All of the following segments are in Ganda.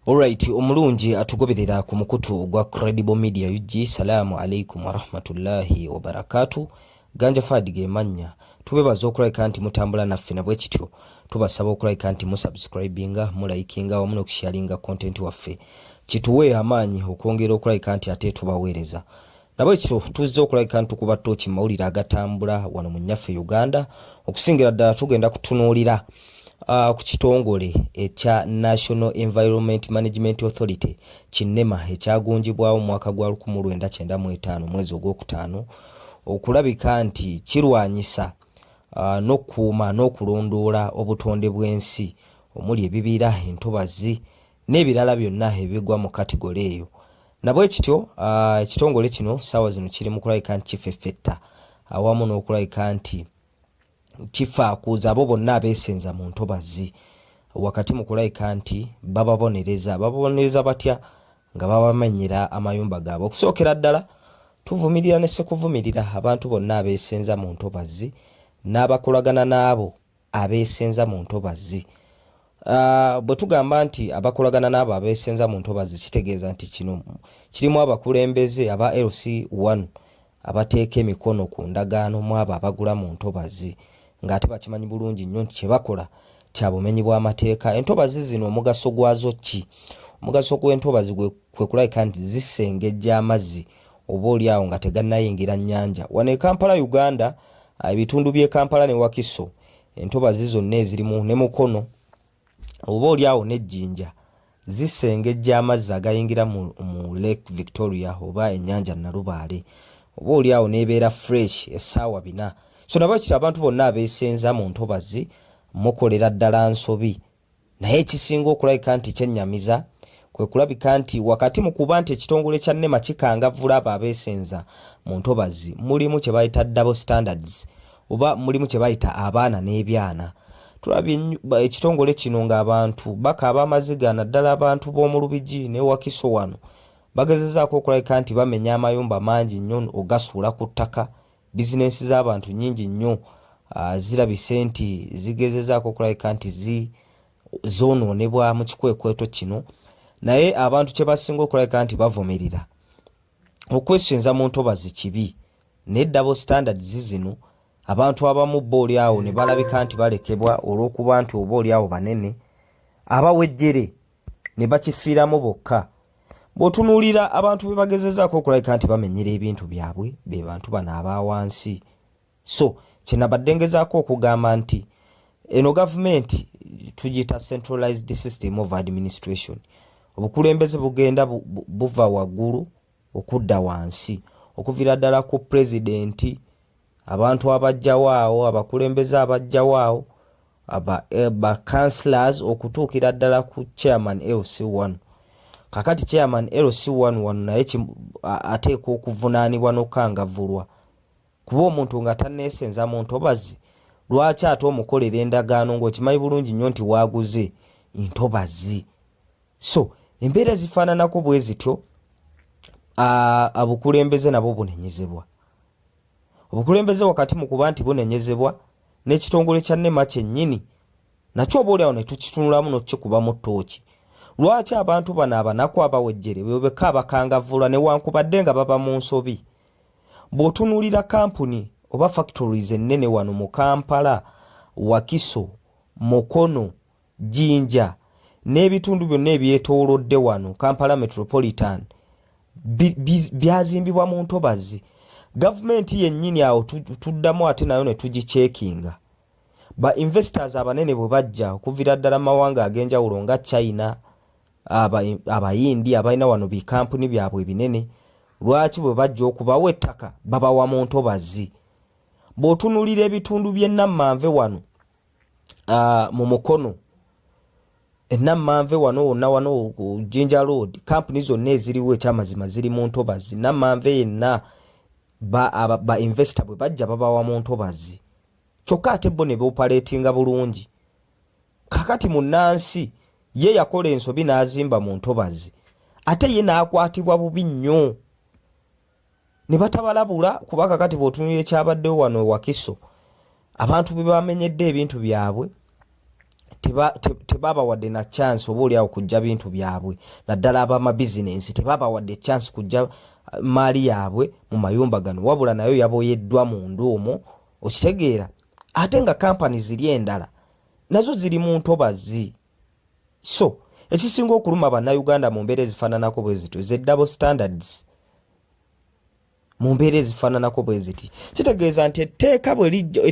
Alright, omulungi atugoberera ku mukutu gwa Credible Media UG. Salamu alaikum wa rahmatullahi wa barakatuh. Ganja Fadige manya. Tubebaza okulika nti mutambula naffe na bwe kityo. Tubasaba okulika nti musubscribinga, mulaikinga wamu n'okusharinga content waffe. Kituwe amaanyi okwongera okulika nti ate tubaweereza. Na bwe kityo tuzze okulika nti kuba tochi mawulire agatambula wano mu nnyaffe Uganda. Okusingira ddala tugenda kutunuulira ku kitongole ekya National Environment Management Authority Kinema ekyagunjibwawo mwaka gwa 1995 mwezi ogwokutaano okulabika nti kirwanyisa n'okuuma n'okulondoola obutonde bw'ensi omuli ebibira, entobazi n'ebirala byonna ebigwa mu kategole eyo. Nabwe kityo ekitongole kino ssaawa zino kiri mu kulabika nti kifeffetta awamu n'okulabika nti kifa kuza abo bonna abeesenza mu ntobazi wakati mu kulabika nti bababonereza batya nga babamenyera amayumba gaabwe. Okusookera ddala tuvumirira ne sekuvumirira abantu bonna abeesenza mu ntobazi n'abakolagana n'abo abeesenza mu ntobazi. Bwe tugamba nti abakolagana n'abo abeesenza mu ntobazi kitegeeza nti kino kirimu abakulembeze aba LC1 abateeka emikono ku ndagaano mu abo abagula mu ntobazi ng'ate bakimanyi bulungi nnyo nti kye bakola kya bumenyi bw'amateeka. Entobazi zino omugaso gwazo ki? Omugaso gw'entobazi kwe kulabika nti zisengejja amazzi oba oli awo nga tegannayingira nnyanja. Wano e Kampala Uganda, ebitundu by'e Kampala ne Wakiso, entobazi zonna ezirimu ne Mukono oba oli awo n'Ejjinja zisengejja amazzi agayingira mu Lake Victoria oba ennyanja Nalubaale oba oli awo n'ebeera fresh essaawa 4. So nabakira abantu bonna abeesenza mu ntobazi mukolera ddala nsobi. Naye ekisinga okulabika nti kyennyamiza kwe kulabika nti wakati mu kuba nti ekitongole kya NEMA kikangavvula abo abeesenza mu ntobazi mulimu kye bayita double standards oba mulimu kye bayita abaana n'ebyana. Tulabye ekitongole kino ng'abantu bakaaba amaziga naddala abantu b'omu Lubigi ne Wakiso wano bagezezaako okulabika nti bamenya amayumba mangi nnyo ogasuula ku ttaka. Bizinensi z'abantu nnyingi nnyo zirabise nti zigezezaako okulabika nti zoonoonebwa mu kikwekweto kino. Naye abantu kye basinga okulabika nti bavumirira okwesenza mu ntobazi kibi ne double standards zino abantu abamu booli awo ne balabika nti balekebwa olw'okuba nti oba oli awo banene abawejjere ne bakifiiramu bokka. Bw'otunuulira abantu be bagezezaako okulabika nti bamenyera ebintu byabwe be bantu bano abaawansi. So kye nabadde ngezaako okugamba nti eno gavumenti tugiyita centralized system of administration. Obukulembeze bugenda buva waggulu okudda wansi okuviira ddala ku pulezidenti, abantu abajjawo awo, abakulembeze abajjawo awo, ba councillors okutuukira ddala ku chairman LC1. Kakati chairman LC1 wano naye ateekwa okuvunaanibwa n'okukangavvulwa kuba omuntu nga tanneesenza mu ntobazi lwaki ate omukolera endagaano ng'okimanyi bulungi nnyo nti waaguze ntobazi. So embeera zifaananako bwe zityo, obukulembeze nabwo bunenyezebwa. Obukulembeze wakati mu kuba nti bunenyezebwa n'ekitongole kya NEMA kyennyini nakyo oba oli awo ne tukitunulamu n'okukikubamu ttooki. Lwaki abantu bano abanaku abawejjere bebeka abakangavvulwa newankubadde nga baba mu nsobi? Bw'otunuulira kampuni oba factories ennene wano mu Kampala, Wakiso, Mukono, Jinja n'ebitundu byonna ebyetoolodde wano Kampala Metropolitan byazimbibwa mu ntobazi. Gavumenti yennyini awo tuddamu ate nayo ne tugicekinga. Ba investors abanene bwe bajja okuviira ddala mawanga ag'enjawulo nga China, abayindi abalina wano bikampuni byabwe binene, lwaki bwe bajja okubawa ettaka babawa mu ntobazi? Bw'otunuulira ebitundu by'ennammanve wano mu Mukono, ennammanve wano wonna wano ku Jinja Road, kampuni zonna eziriwo ekyamazima ziri mu ntobazi. Nnammanve yenna ba investor bwe bajja babawa mu ntobazi. Kyokka ate bo ne beopaleetinga bulungi. Kakati munnansi ye yakola ensobi n'azimba mu ntobazi ate ye n'akwatibwa bubi nnyo ne batabalabula kuba kakati bw'otunulira ekyabaddewo wano Wakiso abantu be bamenyedde ebintu byabwe tebaba wadde na chance oba oliawo kujja bintu byabwe naddala abama business tebaba wadde chance kujja mali yabwe mu mayumba gano wabula nayo yaboyeddwa mu nduumo okitegeera ate nga company ziri endala nazo ziri mu ntobazi so ekisinga okuluma bannayuganda mu mbeera ezifaananako bwe zityo ze double standards mu mbeera ezifaananako bwe ziti kitegeeza nti etteeka bwe lijja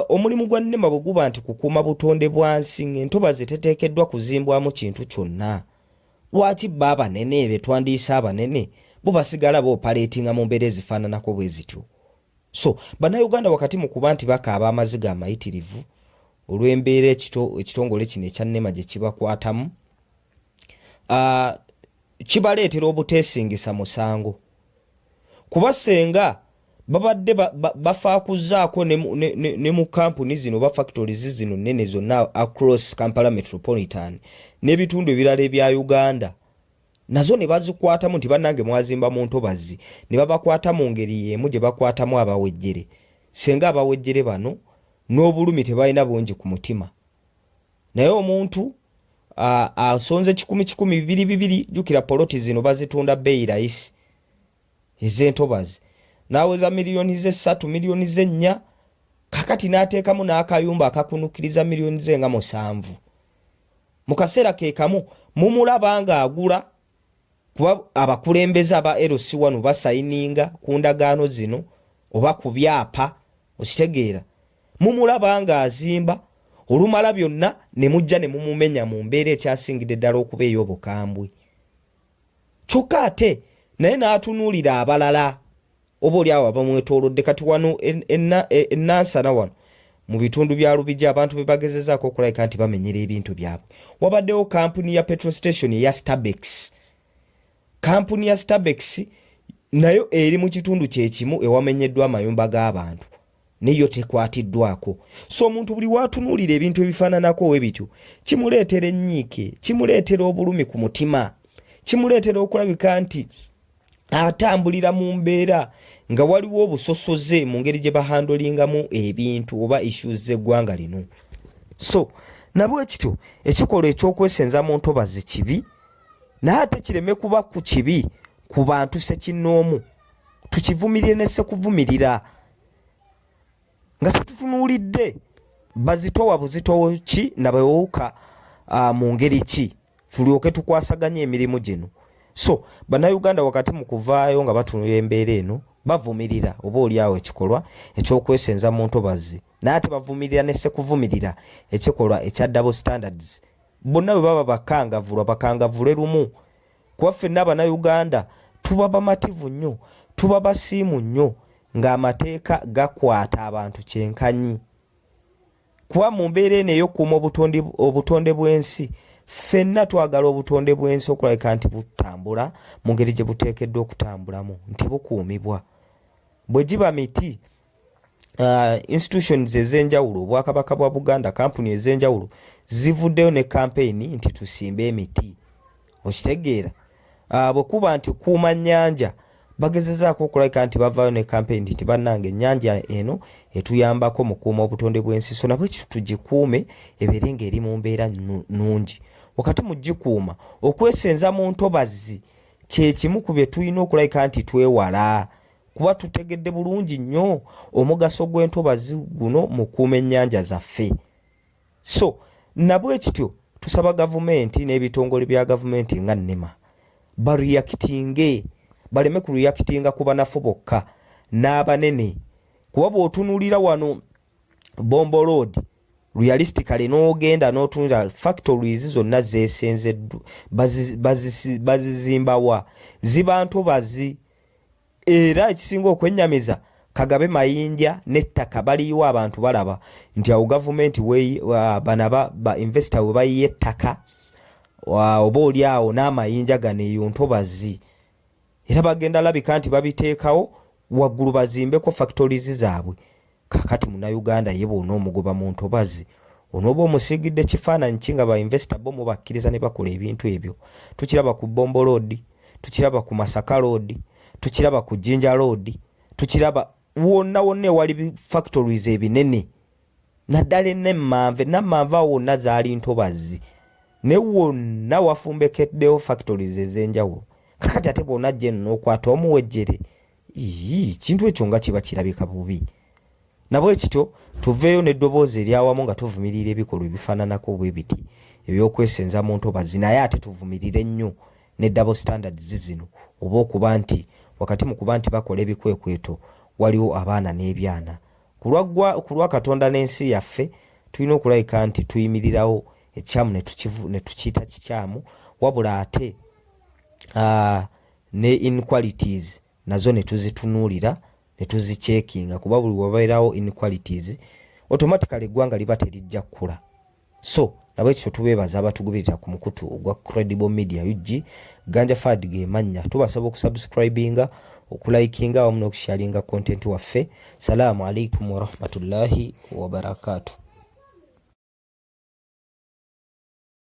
omulimu gwa nnema bwe guba nti kukuuma butonde bwansi ng'entobazi teteekeddwa kuzimbwamu kintu kyonna lwaki bba abanene be twandiise abanene bo basigala boopaleetinga mu mbeera ezifaananako bwe zityo so bannayuganda wakati mu kuba nti bakaaba amaziga amayitirivu olw'embeera ekitongole kino ekya nnema gye kibakwatamu kibaleetera obuteesingisa musango kuba senga babadde bafaakuzaako ne mu kampuni zino oba factories zino nnene zonna across Kampala Metropolitan n'ebitundu ebirala ebya Uganda nazo ne bazikwatamu nti bannange mwazimba mu ntobazi ne babakwata mu ngeri y'emu gye bakwatamu abawejjere senga abawejjere bano n'obulumi tebalina bungi ku mutima naye omuntu asonze 1,200 jukira poloti zino bazitunda bbeeyi rayisi ez'entobazi naweza miliyoni ze 3 miliyoni ze 4 kakati n'ateekamu n'akayumba akakunukiriza miliyoni ze nga 7 mu kaseera ke kamu mumulaba nga agula kuba abakulembeze aba LC1 basayininga ku ndagaano zino oba ku byapa okitegeera mumulaba nga azimba olumala byonna ne mujja ne mumumenya mu mbeera ekyasingidde ddala okuba ey'obukambwe kyokka ate naye n'atunuulira abalala oba oliawo abamwetoolodde kati wano ennansana wano mu bitundu bya Lubijja abantu be bagezezaako okulabika nti bamenyera ebintu byabwe wabaddewo kampuni ya petrol station eya Starbex kampuni ya Starbex nayo eri mu kitundu kyekimu ewamenyeddwa amayumba g'abantu neyo tekwatiddwako so omuntu buli watunuulira ebintu ebifaananako webityo kimuleetera ennyiike kimuleetera obulumi ku mutima kimuleetera okulabika nti atambulira mu mbeera nga waliwo obusosoze mu ngeri gye bahandolingamu ebintu oba issues z'eggwanga lino so nabwe ekityo ekikolwa eky'okwesenza mu ntobazi kibi naye ate kireme kuba ku kibi ku bantu sekinnoomu tukivumirire ne sekuvumirira nga tutunuulidde bazitowa buzitowo ki na bawuka mu ngeri ki tulyoke tukwasaganya emirimu gino so bannayuganda wakati mu kuvaayo nga batunula embeera eno bavumirira oba oliawo ekikolwa eky'okwesenza mu ntobazi naye ate bavumirira ne sekuvumirira ekikolwa ekya double standards bonna bwe baba bakangavulwe lumu kuba ffenna abannayuganda tuba bamativu nnyo tuba basiimu nnyo ng'amateeka gakwata abantu kyenkanyi kuba mu mbeera eno ey'okuuma obutonde bw'ensi ffenna twagala obutonde bw'ensi okulabika nti butambula mu ngeri gye buteekeddwa okutambulamu nti bukuumibwa bwe giba miti institutions ez'enjawulo obwakabaka bwa Buganda kampuni ez'enjawulo zivuddeyo ne kampeyini nti tusimbe emiti okitegeera bwe kuba nti kuuma nnyanja bagezezaako okulabika nti bavaayo ne kampeyini nti bannange ennyanja eno etuyambako mu kuuma obutonde bw'ensi so nabwe tugikuume ebeere ng'eri mu mbeera nnungi wakati mu gikuuma okwesenza mu ntobazi kye kimu ku bye tulina okulabika nti twewala kuba tutegedde bulungi nnyo omugaso gw'entobazi guno mu kuuma ennyanja zaffe so nabwe kityo tusaba gavumenti n'ebitongole bya gavumenti nga nnema bareactinge baleme kureactinga ku banafu bokka n'abanene kuba bw'otunuulira wano Bombo Road realistically n'ogenda n'otunula factories zonna zeesenzeddwa bazizimbawa ziba ntobazi era ekisinga okwennyamiza Kagabe Mayinja n'ettaka baliyo abantu balaba nti awo gavumenti banaba ba investor we bayiye ettaka oba oliawo n'amayinja gano eyo ntobazi era bagenda labika nti babiteekawo waggulu bazimbeko factories zaabwe kakati Munnayuganda ye bw'ona omugoba mu ntobazi onooba omusigidde kifaananyi ki nga ba investor bo mubakkiriza ne bakola ebintu ebyo tukiraba ku Bombo Road tukiraba ku Masaka Road tukiraba ku Jinja Road tukiraba wonna ewali factories ebinene naddala n'emmanve nammanve awo wonna zaali ntobazi ne wonna wafumbekeddewo factories ez'enjawulo kakati ate bw'ona ajja eno n'okwata omuwejjere kintu ekyo nga kiba kirabika bubi. Nabwe kityo tuveeyo n'eddoboozi eryawamu nga tuvumirira ebikolwa ebifaananako bwe biti eby'okwesenza mu ntobazi naye ate tuvumirire nnyo ne double standards zino oba okuba nti wakati mu kuba nti bakola ebikwekweto waliwo abaana n'ebyana. Ku lwa Katonda n'ensi yaffe tulina okulabika nti tuyimirirawo ekyamu ne tukiyita kikyamu wabula ate ne inequalities nazo ne tuzitunuulira ne tuzicekinga kuba buli wabeerawo inequalities automatically eggwanga liba terijja kkula. So nabwe kityo tubeebaza abatugubirira ku mukutu ogwa Credible Media UG. Ganja Fad ge mannya. Tubasaba okusubscribinga, okulikinga wamu n'okusharinga content waffe. Salaamu alaikum wa rahmatullahi wa barakatuh.